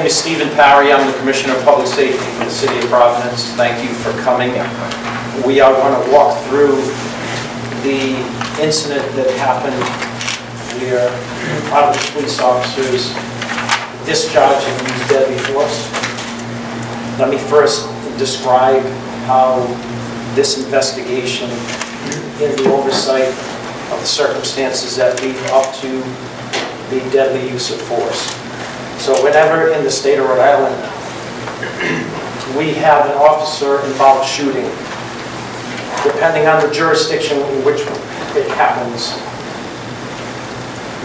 is Stephen Parry. I'm the Commissioner of Public Safety for the City of Providence. Thank you for coming. We are going to walk through the incident that happened where Providence police officers discharged and used deadly force. Let me first describe how this investigation in the oversight of the circumstances that lead up to the deadly use of force. So whenever in the state of Rhode Island we have an officer-involved shooting, depending on the jurisdiction in which it happens,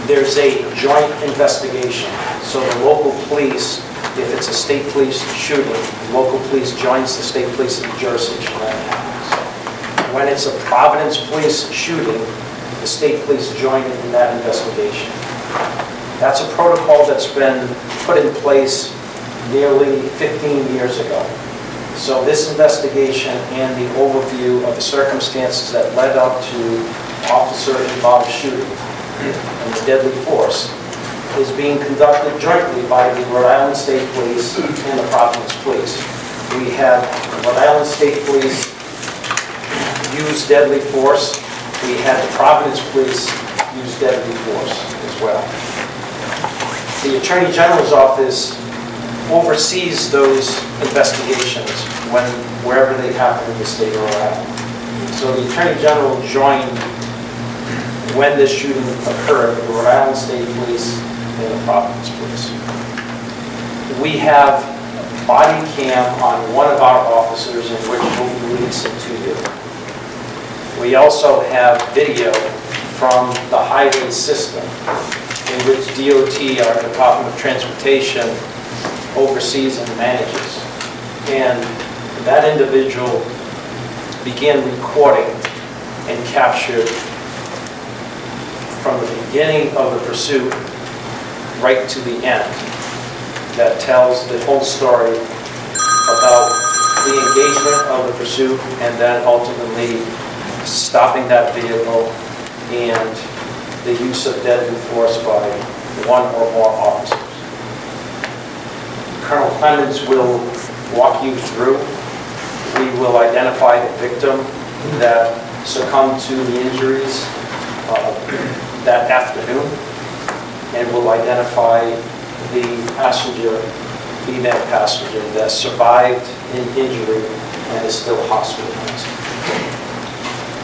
there's a joint investigation. So the local police, if it's a state police shooting, the local police joins the state police in the jurisdiction that it happens. When it's a Providence police shooting, the state police join in that investigation. That's a protocol that's been put in place nearly 15 years ago. So this investigation and the overview of the circumstances that led up to officer-involved shooting and the deadly force is being conducted jointly by the Rhode Island State Police and the Providence Police. We have Rhode Island State Police use deadly force. We had the Providence Police use deadly force as well. The Attorney General's office oversees those investigations wherever they happen in the state of Rhode Island. So the Attorney General joined when this shooting occurred, the Rhode Island State Police and the Providence Police. We have body cam on one of our officers in which we'll be releasing to you. We also have video from the highway system in which DOT, our Department of Transportation, oversees and manages. And that individual began recording and captured from the beginning of the pursuit right to the end. That tells the whole story about the engagement of the pursuit and then ultimately stopping that vehicle and the use of deadly force by one or more officers. Colonel Clements will walk you through. We will identify the victim that succumbed to the injuries that afternoon, and will identify the passenger, female passenger, that survived an injury and is still hospitalized.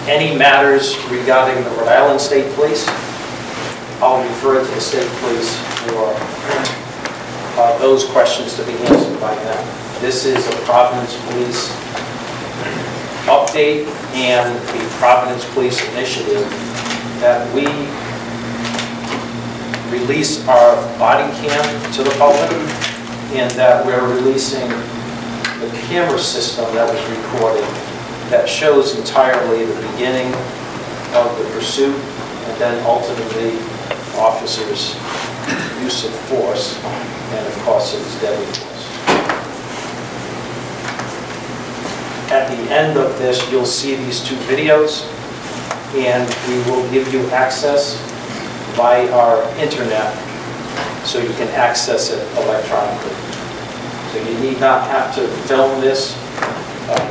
Any matters regarding the Rhode Island State Police, I'll refer to the state police for those questions to be answered by them. This is a Providence Police update and the Providence Police initiative that we release our body cam to the public, and that we're releasing the camera system that was recorded that shows entirely the beginning of the pursuit and then ultimately officers' use of force, and of course it was deadly force. At the end of this, you'll see these two videos, and we will give you access by our internet so you can access it electronically. So you need not have to film this.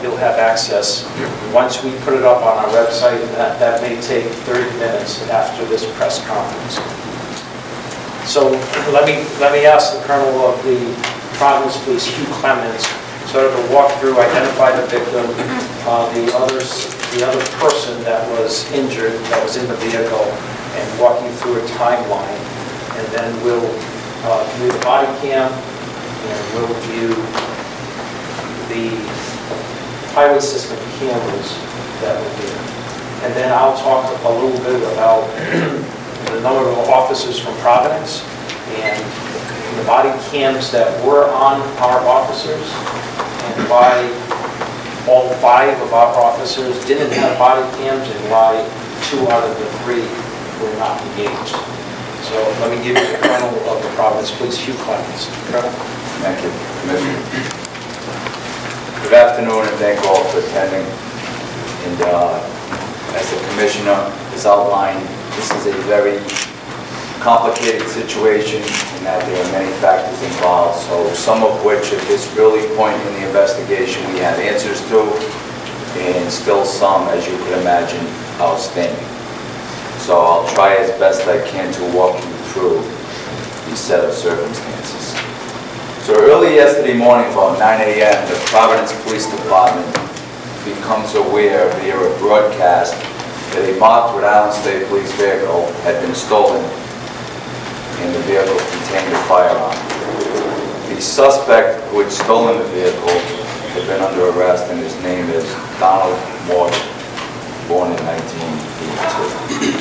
You'll have access once we put it up on our website, and that may take 30 minutes after this press conference. So let me ask the Colonel of the Providence Police, Hugh Clements, sort of to walk through, identify the victim, the other person that was injured, that was in the vehicle, and walk you through a timeline. And then we'll view the body cam, and we'll view the highway system cameras that were there. And then I'll talk a little bit about the number of officers from Providence and the body cams that were on our officers, and why all 5 of our officers didn't have body cams and why 2 out of the 3 were not engaged. So let me give you the Colonel of the Providence Police, Hugh Clements. Colonel. Thank you, Commissioner. Good afternoon, and thank you all for attending. And as the Commissioner has outlined, this is a very complicated situation in that there are many factors involved, so some of which at this early point in the investigation we have answers to, and still some, as you could imagine, outstanding. So I'll try as best I can to walk you through these set of circumstances. So early yesterday morning, about 9 a.m., the Providence Police Department becomes aware via a broadcast that a marked Rhode Island State Police vehicle had been stolen, and the vehicle contained a firearm. The suspect who had stolen the vehicle had been under arrest, and his name is Colonel Hugh, born in 1982.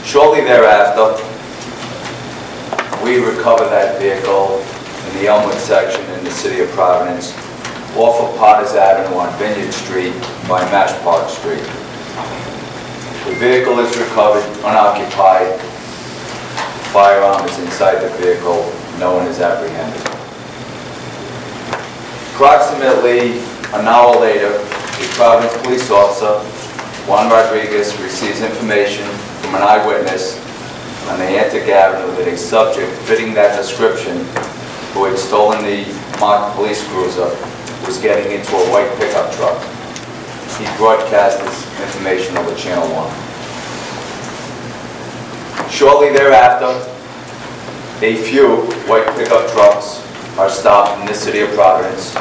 Shortly thereafter, we recover that vehicle in the Almond section in the city of Providence, off of Potters Avenue on Vineyard Street by Mash Park Street. The vehicle is recovered unoccupied. The firearm is inside the vehicle. No one is apprehended. Approximately an hour later, a Providence police officer, Juan Rodriguez, receives information from an eyewitness on the Antic Avenue that a subject fitting that description, who had stolen the marked police cruiser, was getting into a white pickup truck. He broadcast this information over Channel 1. Shortly thereafter, a few white pickup trucks are stopped in the city of Providence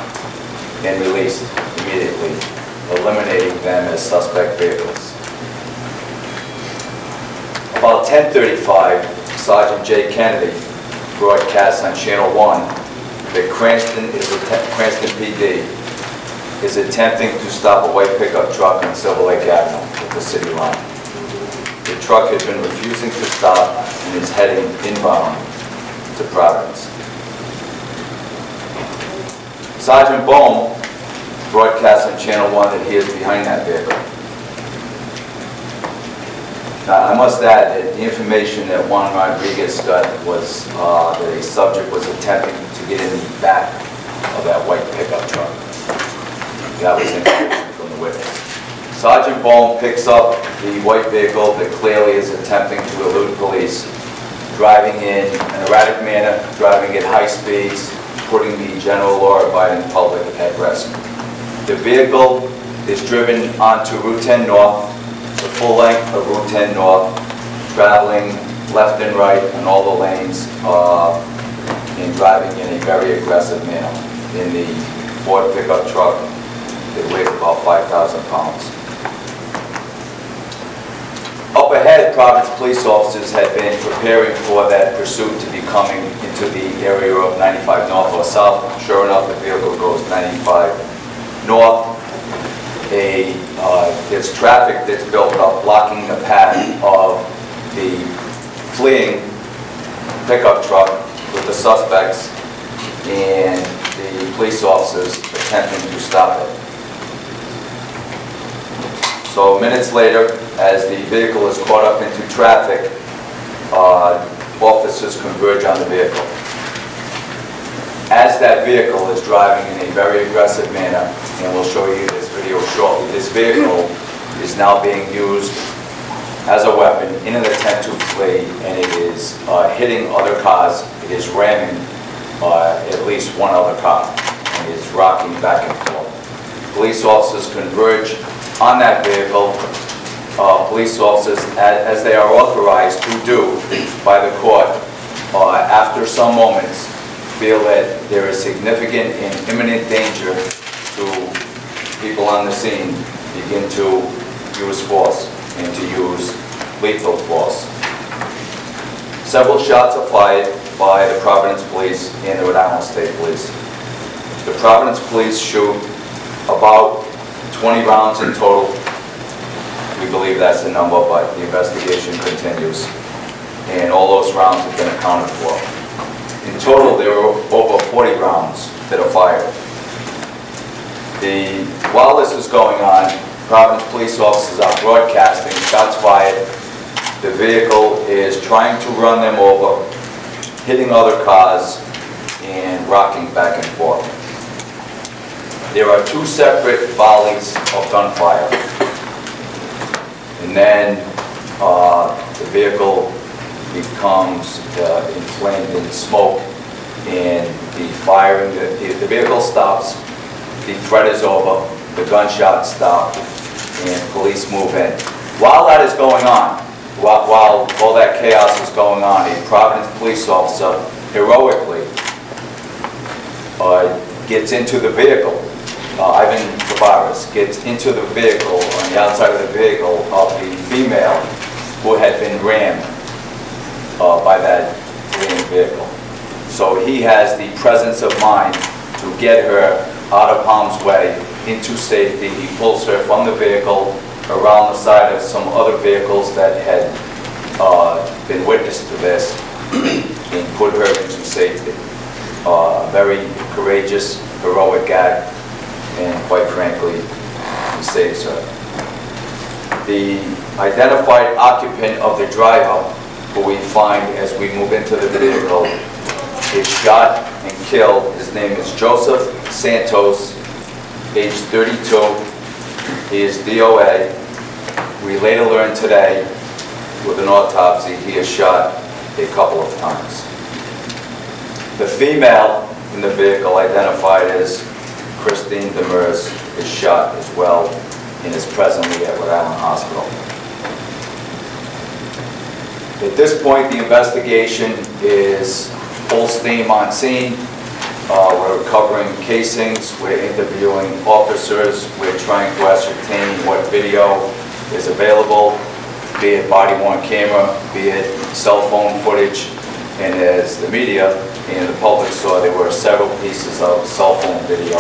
and released immediately, eliminating them as suspect vehicles. About 10:35, Sergeant J. Kennedy broadcasts on Channel 1 that Cranston PD is attempting to stop a white pickup truck on Silver Lake Avenue at the city line. The truck had been refusing to stop and is heading inbound to Providence. Sergeant Bohm broadcasts on Channel 1 that he is behind that vehicle. Now, I must add that the information that Juan Rodriguez got was that a subject was attempting to get in the back of that white pickup truck. That was information from the witness. Sergeant Bohm picks up the white vehicle that clearly is attempting to elude police, driving in an erratic manner, driving at high speeds, putting the general law-abiding public at risk. The vehicle is driven onto Route 10 North, the full length of Route 10 North, traveling left and right in all the lanes, and driving in a very aggressive manner in the Ford pickup truck that weighs about 5,000 pounds. Up ahead, Providence police officers had been preparing for that pursuit to be coming into the area of 95 North or South. Sure enough, the vehicle goes 95 North. There's traffic that's built up blocking the path of the fleeing pickup truck with the suspects and the police officers attempting to stop it. So minutes later, as the vehicle is caught up into traffic, officers converge on the vehicle. As that vehicle is driving in a very aggressive manner, and we'll show you this video shortly, this vehicle is now being used as a weapon in an attempt to flee, and it is hitting other cars. It is ramming at least one other car, and it is rocking back and forth. Police officers converge on that vehicle. Police officers, as they are authorized to do by the court, after some moments, feel that there is significant and imminent danger to people on the scene, begin to use force and to use lethal force. Several shots are fired by the Providence Police and the Rhode Island State Police. The Providence Police shoot about 20 rounds in total. We believe that's the number, but the investigation continues. And all those rounds have been accounted for. In total, there were over 40 rounds that are fired. While this is going on, Providence police officers are broadcasting shots fired. The vehicle is trying to run them over, hitting other cars, and rocking back and forth. There are two separate volleys of gunfire. And then the vehicle becomes inflamed in smoke, and the vehicle stops, the threat is over, the gunshots stop, and police move in. While that is going on, while all that chaos is going on, a Providence police officer heroically gets into the vehicle. Ivan Tavares gets into the vehicle, on the outside of the vehicle, of the female who had been rammed by that fleeing vehicle. So he has the presence of mind to get her out of harm's way into safety. He pulls her from the vehicle around the side of some other vehicles that had been witness to this and put her into safety. Very courageous, heroic act, and quite frankly, he saves her. The identified occupant of the driver, who we find as we move into the vehicle, is shot and killed. His name is Joseph Santos, age 32. He is DOA. We later learned today, with an autopsy, he is shot a couple of times. The female in the vehicle, identified as Christina Murse, is shot as well and is presently at Rhode Island Hospital. At this point, the investigation is full steam on scene. We're recovering casings, we're interviewing officers, we're trying to ascertain what video is available, be it body-worn camera, be it cell phone footage, and as the media and the public saw, there were several pieces of cell phone video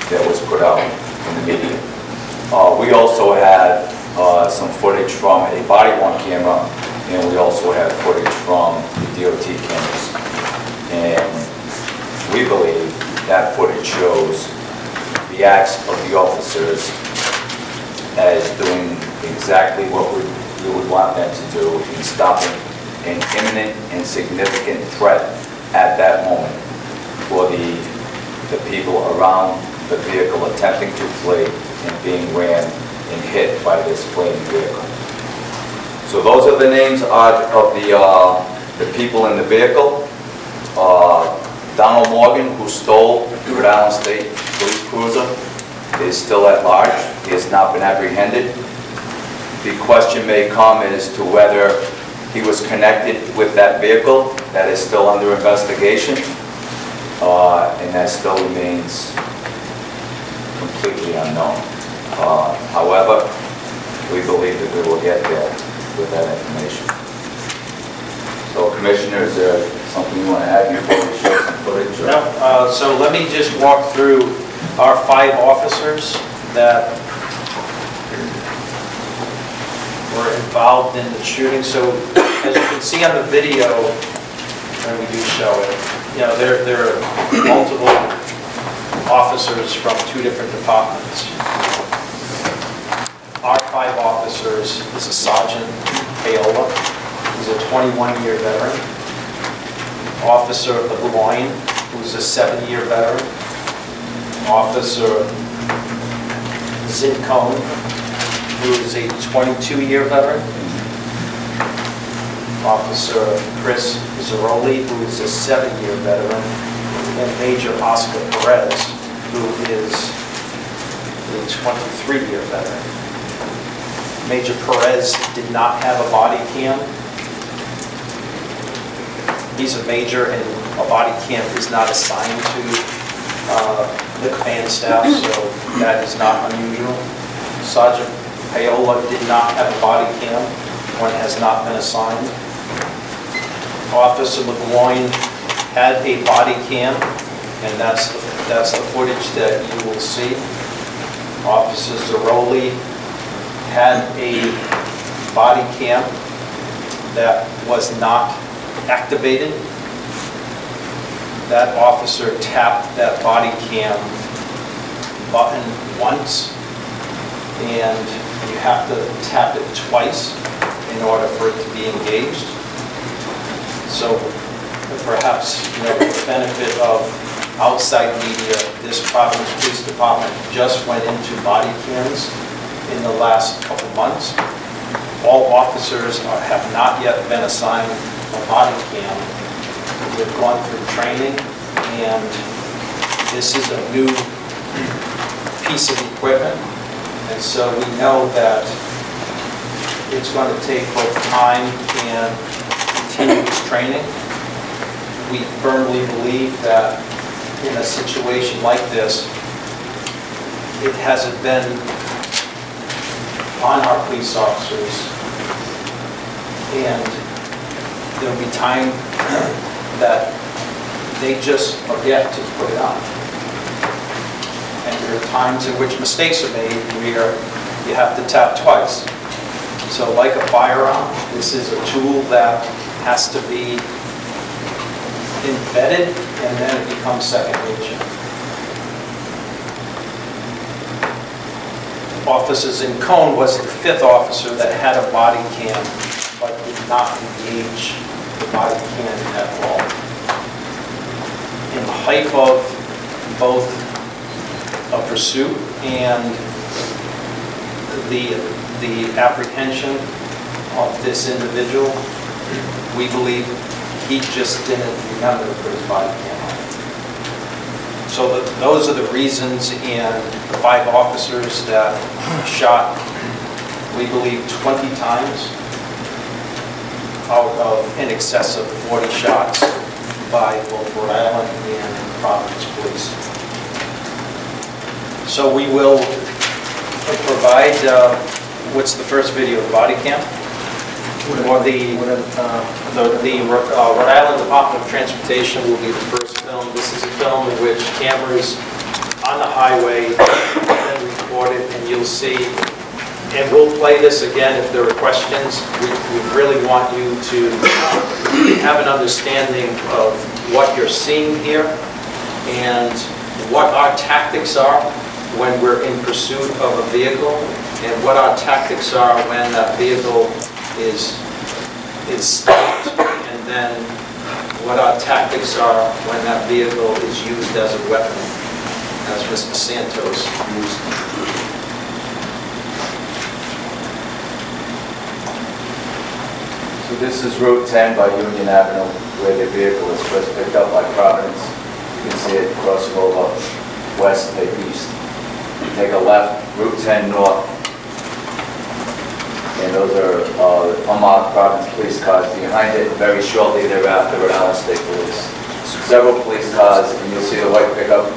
that was put out in the media. We also had some footage from a body-worn camera, and we also have footage from the DOT cameras. And we believe that footage shows the acts of the officers as doing exactly what we would want them to do in stopping an imminent and significant threat at that moment for the people around the vehicle attempting to flee and being rammed and hit by this fleeing vehicle. So those are the names of the people in the vehicle. Donald Morgan, who stole the Rhode Island State Police Cruiser, is still at large. He has not been apprehended. The question may come as to whether he was connected with that vehicle. That is still under investigation, and that still remains completely unknown. However, we believe that we will get there with that information. So, Commissioner, is there something you want to add before we show some footage? No. So let me just walk through our 5 officers that were involved in the shooting. So, as you can see on the video, when we do show it, you know, there are multiple officers from 2 different departments. Our 5 officers is a Sergeant Paola, who's a 21-year veteran. Officer LeBoyne, who's a 7-year veteran. Officer Zincone, who is a 22-year veteran. Officer Chris Zaroli, who is a 7-year veteran. And Major Oscar Perez, who is a 23-year veteran. Major Perez did not have a body cam. He's a major, and a body cam is not assigned to the command staff, so that is not unusual. Sergeant Paola did not have a body cam. One has not been assigned. Officer LeBoyne had a body cam, and that's the footage that you will see. Officer Zaroli had a body cam that was not activated. That officer tapped that body cam button once, and you have to tap it twice in order for it to be engaged. So perhaps, you know, for the benefit of outside media, this Providence Police Department just went into body cams in the last couple months, All officers have not yet been assigned a body cam. We've gone through training, and this is a new piece of equipment, and so we know that it's going to take both time and continuous training. We firmly believe that in a situation like this, it hasn't been on our police officers, and there'll be time that they just forget to put it on. And there are times in which mistakes are made where you have to tap twice. So like a firearm, this is a tool that has to be embedded, and then it becomes second nature. Officers in Cone was the 5th officer that had a body cam, but did not engage the body cam at all. In the height of both a pursuit and the apprehension of this individual, we believe he just didn't remember to put his body cam on. So those are the reasons, and the 5 officers that shot, we believe, 20 times out of in excess of 40 shots by both Rhode Island and Providence Police. So we will provide, what's the first video, the body cam? Or the Rhode Island Department of Transportation will be the first film. This is a film in which cameras on the highway have been recorded, and you'll see, and we'll play this again if there are questions. We really want you to have an understanding of what you're seeing here and what our tactics are when we're in pursuit of a vehicle, and what our tactics are when that vehicle is stopped, and then what our tactics are when that vehicle is used as a weapon, as Mr. Santos used. So this is Route 10 by Union Avenue, where the vehicle was first picked up by Providence. You can see it crossing over west to east. You take a left, Route 10 north, and those are unmarked Providence police cars. Behind it, very shortly thereafter, Rhode Island State Police. Several police cars, and you'll see the white pickup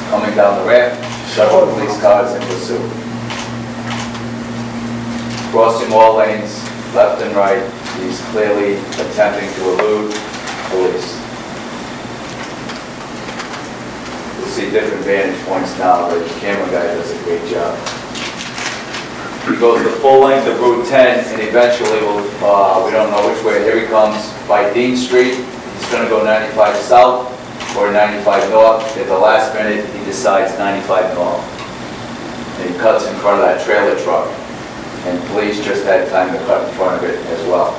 coming down the ramp. Several police cars in pursuit. Crossing all lanes, left and right. He's clearly attempting to elude police. You'll see different vantage points now. The camera guy does a great job. He goes the full length of Route 10, and eventually, we don't know which way. Here he comes by Dean Street. He's going to go 95 south or 95 north. At the last minute, he decides 95 north. And he cuts in front of that trailer truck. And police just had time to cut in front of it as well.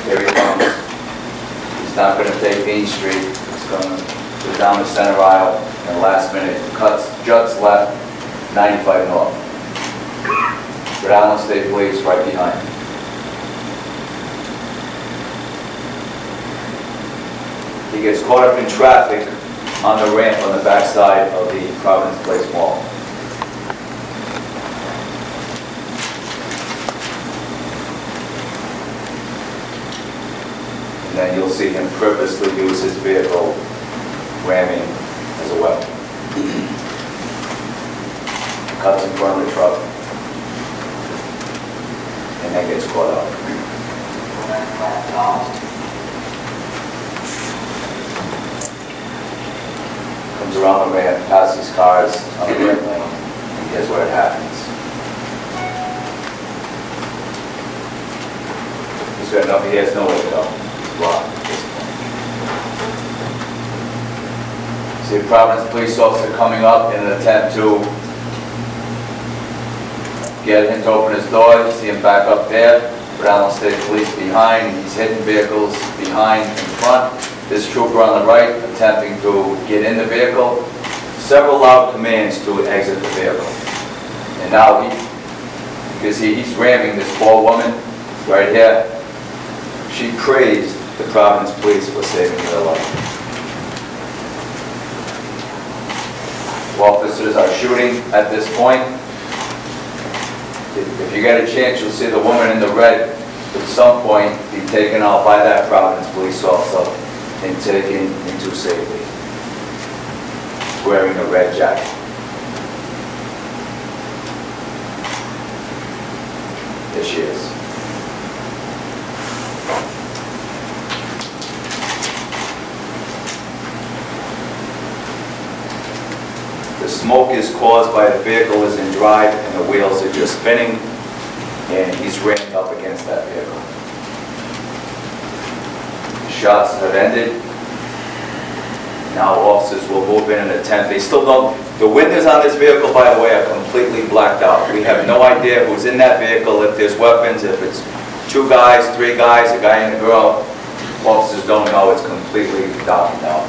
Here he comes. He's not going to take Dean Street. He's going to go down the center aisle, and last minute cuts, juts left, 95 north. Rhode Island State Police right behind him. He gets caught up in traffic on the ramp on the backside of the Providence Place Mall. And then you'll see him purposely use his vehicle ramming as a weapon. Cuts in front of the truck and then gets caught up. Comes around the ramp, passes cars on the right lane, and here's where it happens. He's got enough, he has nowhere to go. He's blocked at this point. See a Providence police officer coming up in an attempt to get him to open his door. You see him back up there. Rhode Island State Police behind. He's hitting vehicles behind and front. This trooper on the right attempting to get in the vehicle. Several loud commands to exit the vehicle. And now he's ramming this poor woman right here. She praised the Providence police for saving her life. Officers are shooting at this point. If you get a chance, you'll see the woman in the red at some point be taken out by that Providence police officer and taken into safety, wearing a red jacket. There she is. The smoke is caused by the vehicle is in drive and the wheels are just spinning, and he's rammed up against that vehicle. The shots have ended. Now officers will move in and attempt. They still don't. The windows on this vehicle, by the way, are completely blacked out. We have no idea who's in that vehicle, if there's weapons, if it's 2 guys, 3 guys, a guy and a girl. Officers don't know. It's completely darkened out.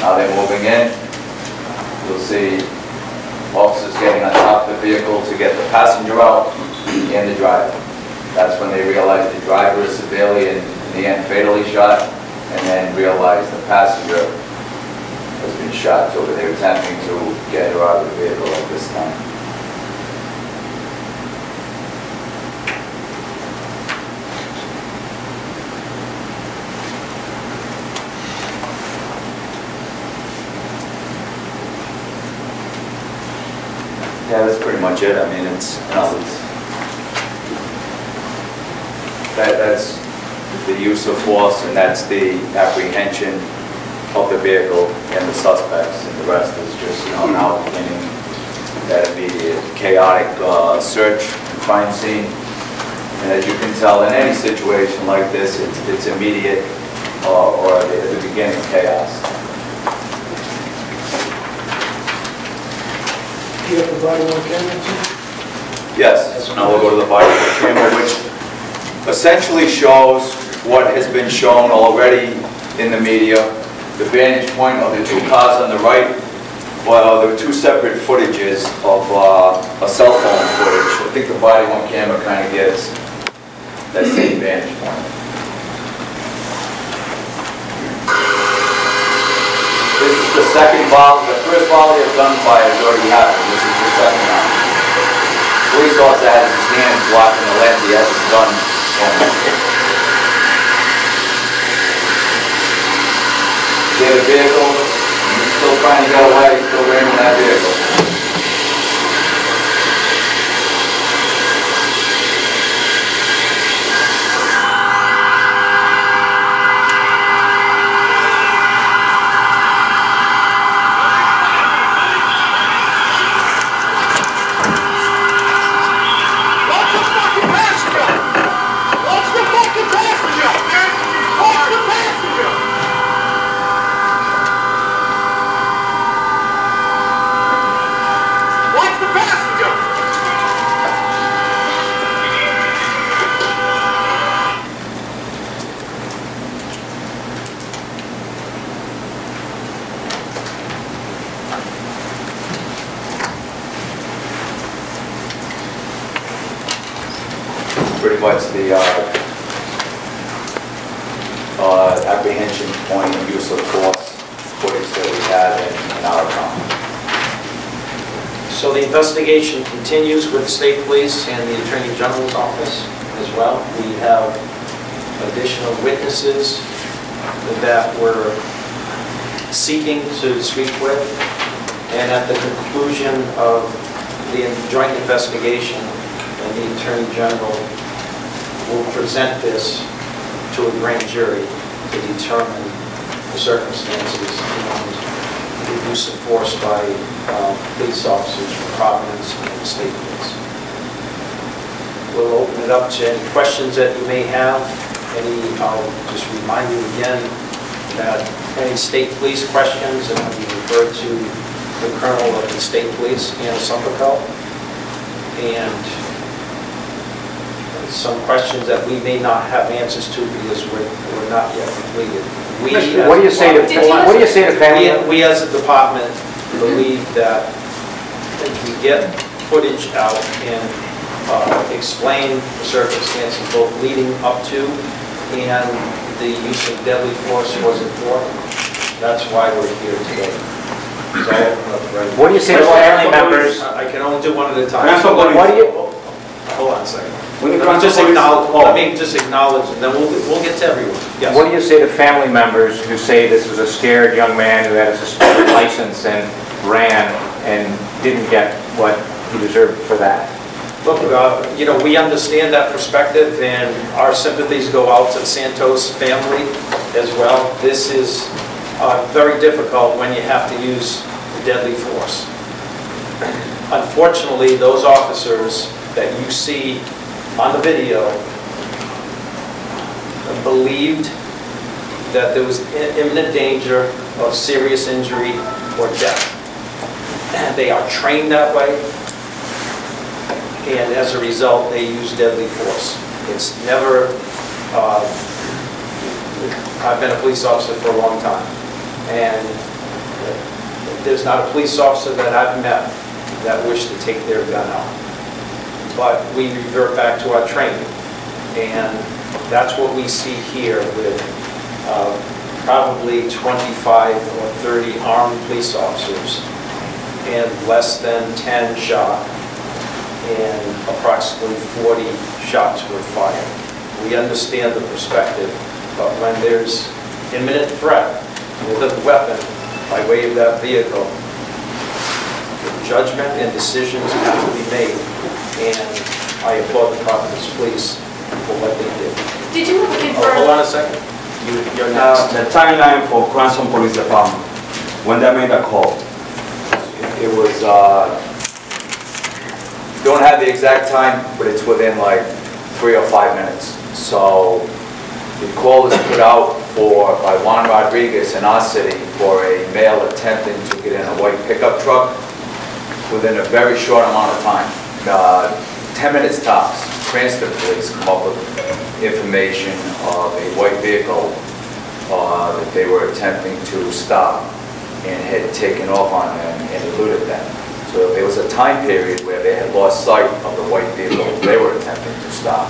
Now they're moving in. You'll see officers getting on top of the vehicle to get the passenger out and the driver. That's when they realize the driver is severely and in the end fatally shot, and then realize the passenger has been shot. So they're attempting to get her out of the vehicle at this time. Yeah, that's pretty much it. I mean, that's the use of force, and that's the apprehension of the vehicle and the suspects, and the rest is just, now beginning that immediate chaotic search and crime scene. And as you can tell, in any situation like this, it's immediate or at the beginning chaos. You have the body on camera too? Yes, so now we'll go to the body camera, which essentially shows what has been shown already in the media. The vantage point of the 2 cars on the right. Well, there were 2 separate footages of a cell phone footage. I think the body on camera kind of gives that same vantage point. This is the second volley. The first volley of gunfire has already happened. This is the second round. Police officer has his hands blocking the lens. He has his gun. Get a vehicle. He's still trying to get away. He's still ramming that vehicle. Pretty much the apprehension point of use of force footage that we have in our account. So the investigation continues with the state police and the Attorney General's office as well. We have additional witnesses that we're seeking to speak with, and at the conclusion of the joint investigation, the Attorney General will present this to a grand jury to determine the circumstances and the use of force by police officers from Providence and the state police. We'll open it up to any questions that you may have. I'll just remind you again that any state police questions are going to be referred to the Colonel of the State Police, Anna Sumperco. and some questions that we may not have answers to because we're not yet completed. What do you say to family? We as a department believe that if we get footage out and explain the circumstances both leading up to and the use of deadly force was important. That's why we're here today. What do you say to family members? I can only do one at a time. What do you? Hold on a second. Let me just acknowledge, and then we'll get to everyone. Yes. What do you say to family members who say this was a scared young man who had a suspended license and ran and didn't get what he deserved for that? Look, you know, we understand that perspective, and our sympathies go out to the Santos family as well. This is very difficult when you have to use deadly force. Unfortunately, those officers that you see on the video believed that there was imminent danger of serious injury or death. And they are trained that way, and as a result, they use deadly force. It's never, I've been a police officer for a long time, and there's not a police officer that I've met that wished to take their gun out. But we revert back to our training, and that's what we see here with probably 25 or 30 armed police officers and less than 10 shot, and approximately 40 shots were fired. We understand the perspective, but when there's imminent threat with a weapon by way of that vehicle, judgment and decisions have to be made, and I applaud the Providence Police for what they did. Did you ever confirm? Hold on a second. You're next. The timeline for Providence Police Department, when they made a call. It was, don't have the exact time, but it's within like 3 or 5 minutes. So the call is put out by Juan Rodriguez in our city for a male attempting to get in a white pickup truck within a very short amount of time. 10 minutes tops. Transit police come up with information of a white vehicle that they were attempting to stop and had taken off on them and eluded them. So there was a time period where they had lost sight of the white vehicle they were attempting to stop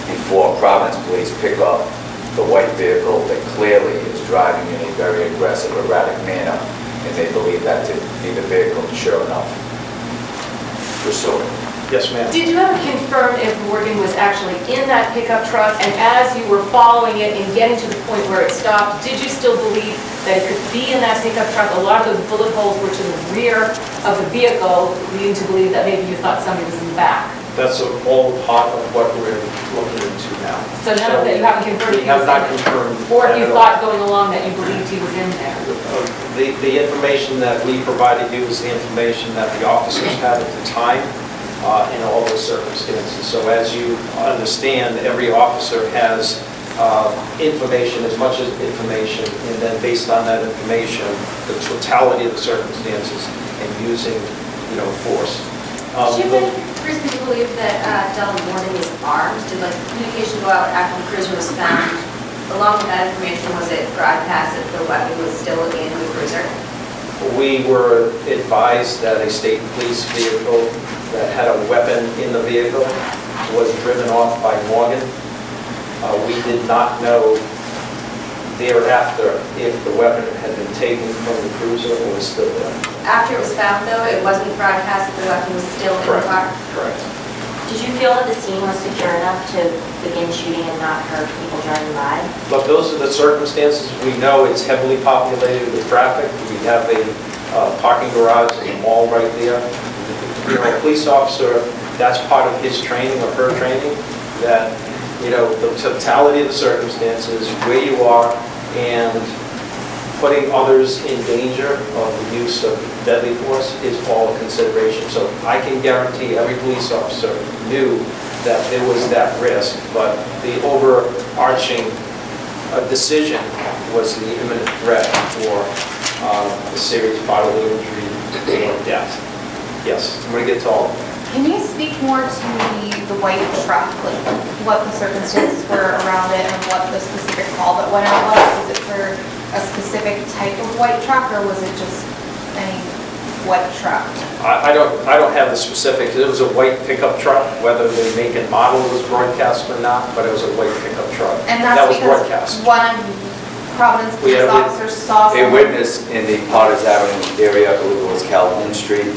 before Providence Police pick up the white vehicle that clearly is driving in a very aggressive, erratic manner, and they believe that to be the vehicle, sure enough, pursuing. Yes, ma'am. Did you ever confirm if Morgan was actually in that pickup truck, and as you were following it and getting to the point where it stopped, did you still believe that it could be in that pickup truck? A lot of those bullet holes were to the rear of the vehicle, leading to believe that maybe you thought somebody was in the back. That's all part of what we're looking into now. So now that you haven't confirmed, we have not confirmed, or if you thought going along that you believed he was in there. The information that we provided you is the information that the officers had at the time in all those circumstances. So as you understand, every officer has information, as much as information, and then based on that information, the totality of the circumstances and using, you know, force. Did you reason to believe that Del Morning is armed? Did like communication go out after the cruiser was found? Along with that information, was it broadcast that the weapon was still in the cruiser? We were advised that a state police vehicle that had a weapon in the vehicle was driven off by Morgan. We did not know thereafter if the weapon had been taken from the cruiser or was still there. After it was found, though, it wasn't broadcast that the weapon was still in the car? Correct. Did you feel that the scene was secure enough to begin shooting and not hurt people driving by? Look, those are the circumstances. We know it's heavily populated with traffic. We have a parking garage in the mall right there. You know, a police officer, that's part of his training or her training, that, you know, the totality of the circumstances, where you are, and putting others in danger of the use of deadly force is all a consideration. So I can guarantee every police officer knew that there was that risk, but the overarching decision was the imminent threat for a serious bodily injury or death. Yes, I'm going to get to all of them. Can you speak more to the white truck, like what the circumstances were around it and what the specific call that went out was? Was it for a specific type of white truck or was it just any white truck? I don't have the specifics. It was a white pickup truck, whether the make and model was broadcast or not, but it was a white pickup truck. And that's that was because broadcast. one of Providence We police had officers saw a someone. witness in the Potters Avenue area, I believe it was Calhoun Street.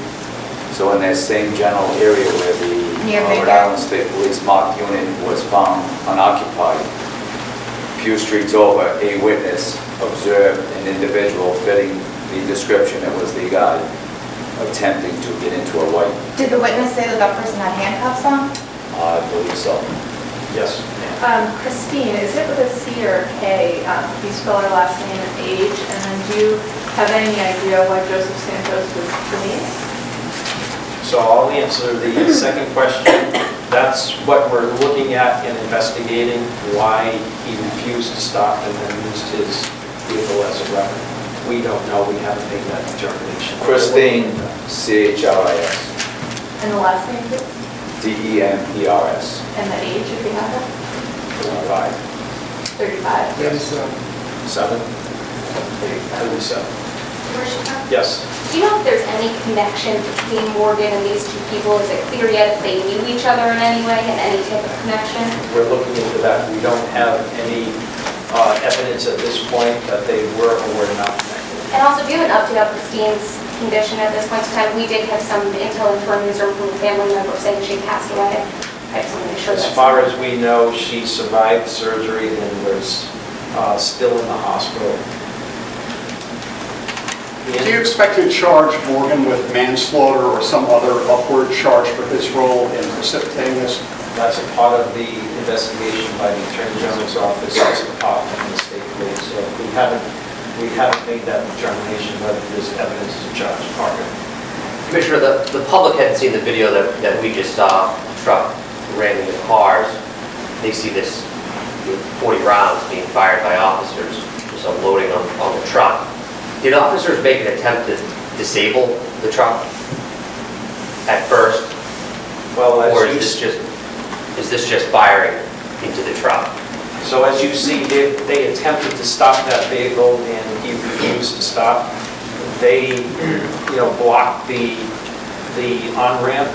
So in that same general area where the Near Rhode Baker. Island State Police marked unit was found unoccupied. A few streets over, a witness observed an individual fitting the description. It was the guy attempting to get into a white. Did the witness say that that person had handcuffs on? I believe so. Yes. Christine, is it with a C or a K? Please spell her last name and age, and then do you have any idea why Joseph Santos was released? So I'll answer the second question. That's what we're looking at in investigating, why he refused to stop and then used his vehicle as a weapon. We don't know. We haven't made that determination. Christine, C-H-R-I-S. And the last name, please? D-E-M-P-R-S. And the age, if you have it? 35. 35. Yes, 7? 37. 37. Worship. Yes. Do you know if there's any connection between Morgan and these two people? Is it clear yet if they knew each other in any way, and any type of connection? We're looking into that. We don't have any evidence at this point that they were or were not connected. And also, do you have an update on Christine's condition at this point in time? We did have some intel into our newsroom from a family member saying she passed away. I just want to make sure As that's... far as we know, she survived surgery and was still in the hospital. Do you expect to charge Morgan with manslaughter or some other upward charge for his role in precipitating this? That's a part of the investigation by the Attorney General's office as a part of the state police. So we haven't made that determination whether there's evidence to charge Parker. Commissioner, the public hadn't seen the video that we just saw. The truck ran into cars. They see this 40 rounds being fired by officers, just unloading on the truck. Did officers make an attempt to disable the truck at first? Well, or is this just firing into the truck? So as you see, they attempted to stop that vehicle and he refused to stop. They, blocked the on-ramp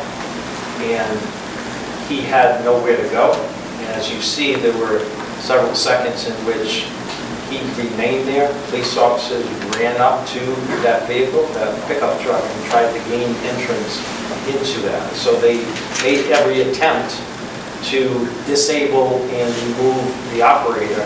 and he had nowhere to go. And as you see, there were several seconds in which he remained there. Police officers ran up to that vehicle, that pickup truck, and tried to gain entrance into that. So they made every attempt to disable and remove the operator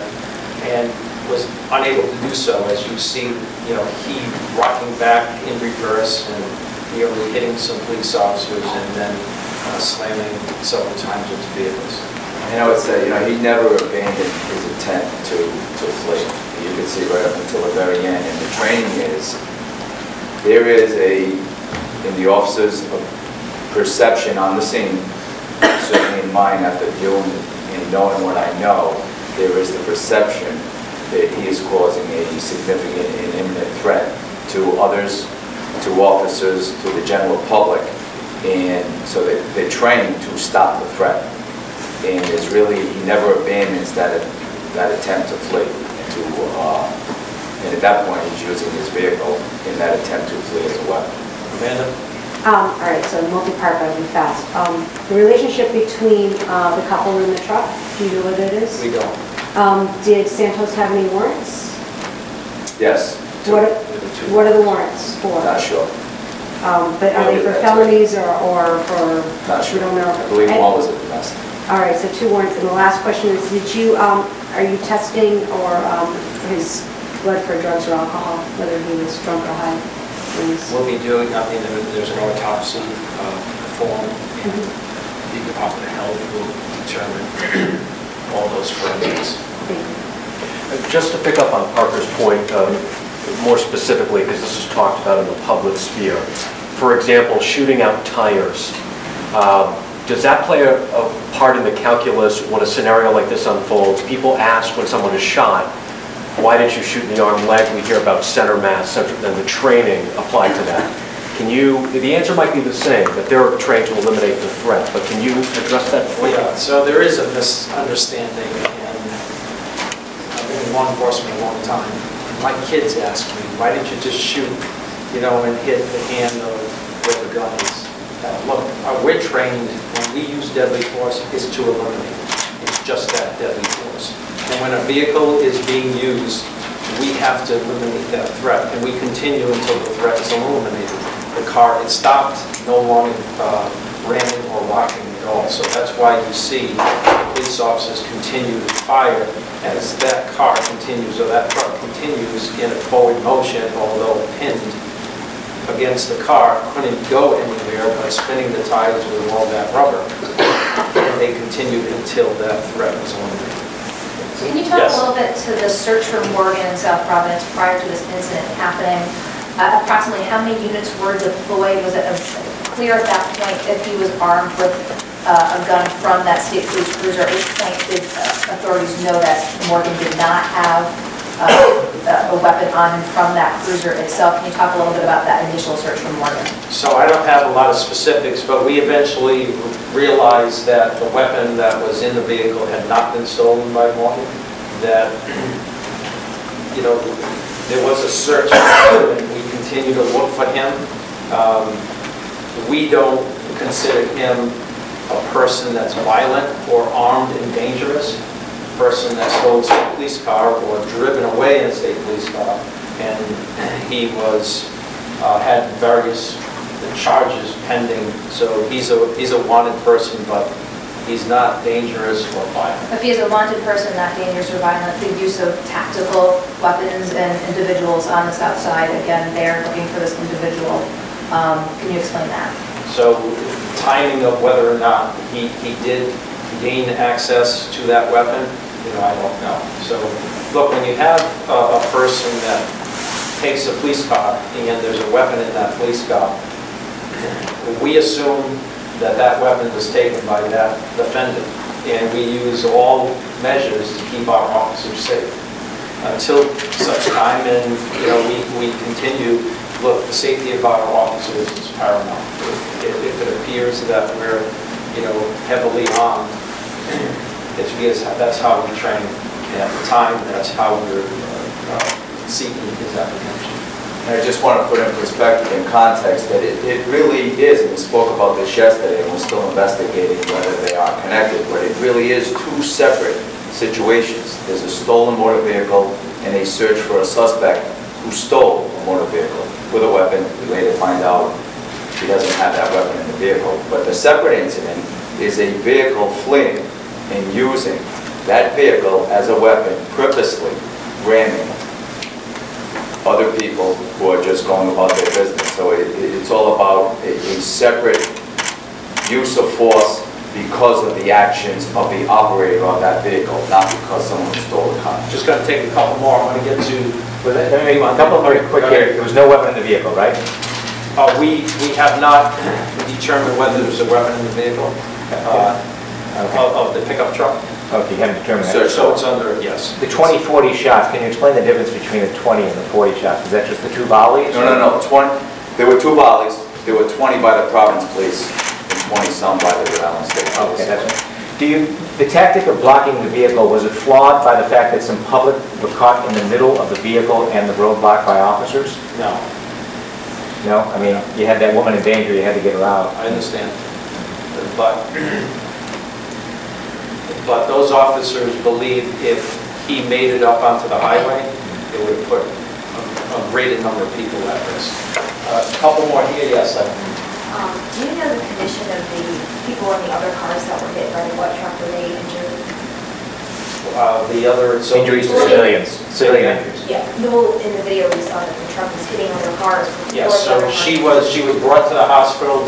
and was unable to do so. As you see, he rocking back in reverse and nearly hitting some police officers and then slamming several times into vehicles. And I would say, he never abandoned his intent to flee. You can see right up until the very end. And the training is, there is in the officer's perception on the scene, certainly in mine after viewing and knowing what I know, there is the perception that he is causing a significant and imminent threat to others, to officers, to the general public. And so they're trained to stop the threat. And it's really, he never abandons that attempt to flee. And at that point, he's using his vehicle in that attempt to flee as a weapon. Amanda? All right, so multi-part, but I'll be fast. The relationship between the couple in the truck, do you know what it is? We don't. Did Santos have any warrants? Yes. What are the warrants for? Not sure. But are they for felonies or for? Not sure. We don't know. I believe one was a domestic. All right, so 2 warrants. And the last question is, are you testing his blood for drugs or alcohol, whether he was drunk or high? We'll be doing, there's an autopsy performed, and the Department of Health will determine all those forensics. Just to pick up on Parker's point, more specifically, because this is talked about in the public sphere. For example, shooting out tires. Does that play a part in the calculus when a scenario like this unfolds? People ask when someone is shot, why did you shoot in the arm leg? We hear about center mass, and the training applied to that. Can you, the answer might be the same, that they're trained to eliminate the threat, but can you address that point? Yeah, so there is a misunderstanding, and I've been in law enforcement a long time. My kids ask me, why didn't you just shoot, and hit the hand of where the gun is? Look, we're trained, when we use deadly force, is to eliminate. It's just that deadly force. And when a vehicle is being used, we have to eliminate that threat, and we continue until the threat is eliminated. The car is stopped, no longer ramming or rocking at all. So that's why you see police officers continue to fire as that car continues, or that truck continues in a forward motion, although pinned against the car, couldn't go anywhere by spinning the tires with all that rubber. And they continued until that threat was eliminated. Can you talk a little bit to the search for Morgan in South Providence prior to this incident happening? Approximately how many units were deployed? Was it clear at that point if he was armed with a gun from that state police cruiser? At which point did authorities know that Morgan did not have a weapon on him from that cruiser itself? Can you talk a little bit about that initial search for Morgan? So I don't have a lot of specifics, but we eventually realized that the weapon that was in the vehicle had not been stolen by Morgan, that, there was a search and we continue to look for him. We don't consider him a person that's violent or armed and dangerous, a person that stole a state police car or driven away in a state police car, and he was had various charges pending. So he's a wanted person, but he's not dangerous or violent. If he is a wanted person, not dangerous or violent, the use of tactical weapons and individuals on the south side, again, they're looking for this individual. Can you explain that? So timing of whether or not he did gain access to that weapon, I don't know. So look, when you have a person that takes a police car and there's a weapon in that police car, we assume that weapon was taken by that defendant, and we use all measures to keep our officers safe until such time, and we continue. Look, the safety of our officers is paramount. If it appears that we're heavily armed, it's because that's how we train, and at the time that's how we're seeking his apprehension. I just want to put in perspective and context that it really is, and we spoke about this yesterday, and we're still investigating whether they are connected, but it really is two separate situations. There's a stolen motor vehicle and a search for a suspect who stole a motor vehicle with a weapon. We later find out he doesn't have that weapon in the vehicle. But the separate incident is a vehicle fleeing and using that vehicle as a weapon, purposely ramming other people who are just going about their business. So it's all about a separate use of force because of the actions of the operator of that vehicle, not because someone stole the car. Just going to take a couple more. I'm going to get to... A couple very quick here. There was no weapon in the vehicle, right? We have not determined whether there's a weapon in the vehicle of the pickup truck. Okay, you haven't determined that. So it's under, yes. The 20-40 shots, can you explain the difference between the 20 and the 40 shots? Is that just the two volleys? No. There were two volleys. There were 20 by the Providence Police and 20-some by the Rhode Island State Police. Okay, that's right. The tactic of blocking the vehicle, was it flawed by the fact that some public were caught in the middle of the vehicle and the road blocked by officers? No. No? I mean, you had that woman in danger, you had to get her out. I understand. But those officers believe if he made it up onto the highway, it would have put a greater number of people at risk. A couple more here, yes. Do you know the condition of the people in the other cars that were hit by the white truck? Were they injured? The other... Injuries to civilians. Civilian injuries. Yeah. In the video we saw that the truck was hitting other cars. Yes, so she was brought to the hospital.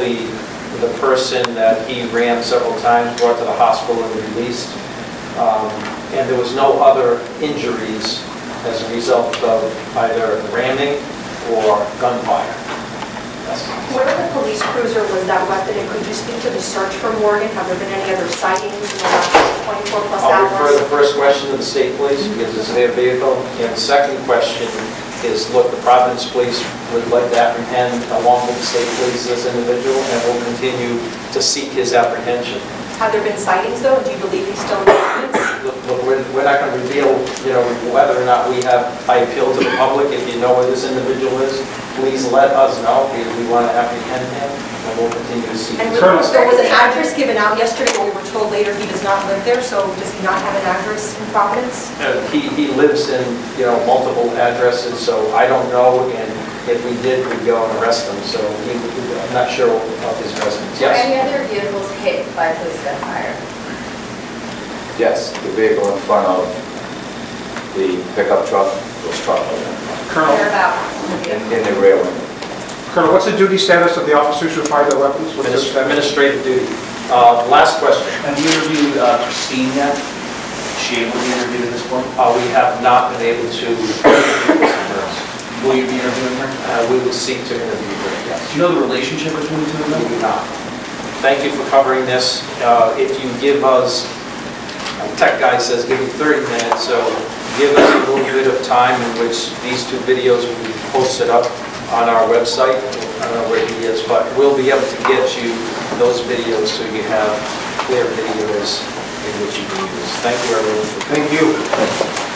The person that he ran several times brought to the hospital and released. And there was no other injuries as a result of either ramming or gunfire. Where in the police cruiser was that weapon, and could you speak to the search for Morgan? Have there been any other sightings in the last 24 plus hours? I'll refer the first question to the state police because it's their vehicle. And the second question, is, look, the Providence Police would like to apprehend along with the state police this individual, and will continue to seek his apprehension. Have there been sightings, though? Do you believe he's still in the evidence? Look, we're not going to reveal, whether or not we have. I appeal to the public. If you know where this individual is, please let us know, because we want to apprehend him, and we'll continue to seek And his there was an address given out yesterday, but we were told later he does not live there, so does he not have an address in Providence? He lives in, multiple addresses, so I don't know, and if we did, we'd go and arrest him, so I'm not sure of his residence. Were Yes? any other vehicles hit by police gunfire? Yes, the vehicle in front of the pickup truck was struck Colonel, in the rear window. Colonel, what's the duty status of the officers who fired their weapons? What's their status? Administrative duty. Last question. Have you interviewed Christine yet? Is she able to be interviewed at this point? We have not been able to. Will you be interviewing her? We would seek to interview her, yes. Do you know the relationship between the two of them? We do not. Thank you for covering this. If you give us, tech guy says give me 30 minutes, so give us a little bit of time in which these two videos will be posted up on our website. I don't know where he is, but we'll be able to get you those videos so you have clear videos in which you can use. Thank you, everyone. Thank you.